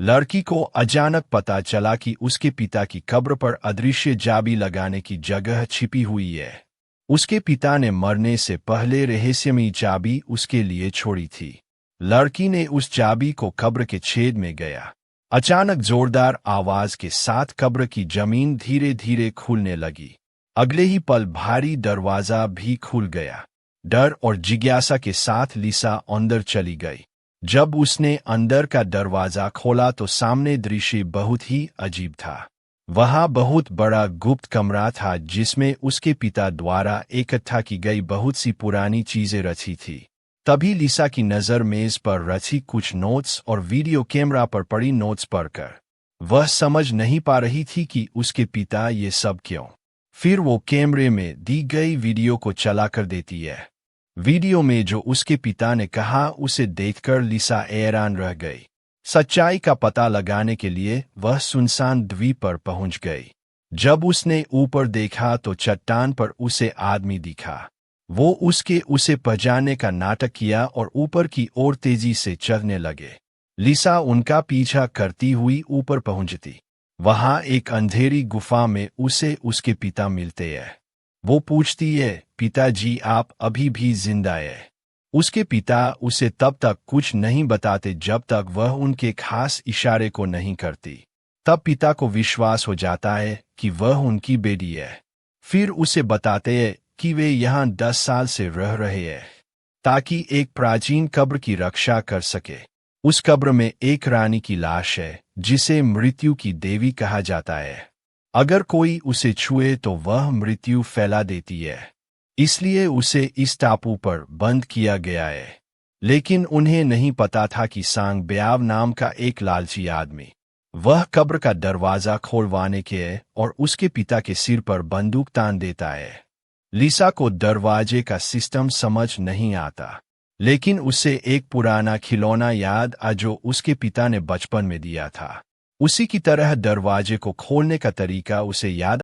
लड़की को अचानक पता चला कि उसके पिता की कब्र पर अदृश्य चाबी लगाने की जगह छिपी हुई है। उसके पिता ने मरने से पहले रहस्यमयी चाबी उसके लिए छोड़ी थी। लड़की ने उस चाबी को कब्र के छेद में गया। अचानक जोरदार आवाज के साथ कब्र की जमीन धीरे धीरे खुलने लगी। अगले ही पल भारी दरवाजा भी खुल गया। डर और जिज्ञासा के साथ लिसा अंदर चली गई। जब उसने अंदर का दरवाजा खोला तो सामने दृश्य बहुत ही अजीब था। वहां बहुत बड़ा गुप्त कमरा था जिसमें उसके पिता द्वारा इकट्ठा की गई बहुत सी पुरानी चीजें रखी थी। तभी लिसा की नजर मेज पर रखी कुछ नोट्स और वीडियो कैमरा पर पड़ी नोट्स पढ़कर वह समझ नहीं पा रही थी कि उसके पिता ये सब क्यों। फिर वो कैमरे में दी गई वीडियो को चला कर देती है। वीडियो में जो उसके पिता ने कहा उसे देखकर लिसा हैरान रह गई। सच्चाई का पता लगाने के लिए वह सुनसान द्वीप पर पहुंच गई। जब उसने ऊपर देखा तो चट्टान पर उसे आदमी दिखा। वो उसे पजाने का नाटक किया और ऊपर की ओर तेजी से चढ़ने लगे। लिसा उनका पीछा करती हुई ऊपर पहुंचती। वहां एक अंधेरी गुफा में उसे उसके पिता मिलते हैं। वो पूछती है, पिताजी आप अभी भी जिंदा है? उसके पिता उसे तब तक कुछ नहीं बताते जब तक वह उनके खास इशारे को नहीं करती। तब पिता को विश्वास हो जाता है कि वह उनकी बेटी है। फिर उसे बताते हैं कि वे यहाँ 10 साल से रह रहे हैं ताकि एक प्राचीन कब्र की रक्षा कर सके। उस कब्र में एक रानी की लाश है जिसे मृत्यु की देवी कहा जाता है। अगर कोई उसे छुए तो वह मृत्यु फैला देती है, इसलिए उसे इस टापू पर बंद किया गया है। लेकिन उन्हें नहीं पता था कि सांग ब्याव नाम का एक लालची आदमी वह कब्र का दरवाजा खोलवाने के है और उसके पिता के सिर पर बंदूक तान देता है। लिसा को दरवाजे का सिस्टम समझ नहीं आता, लेकिन उसे एक पुराना खिलौना याद आ जो उसके पिता ने बचपन में दिया था। उसी की तरह दरवाजे को खोलने का तरीका उसे याद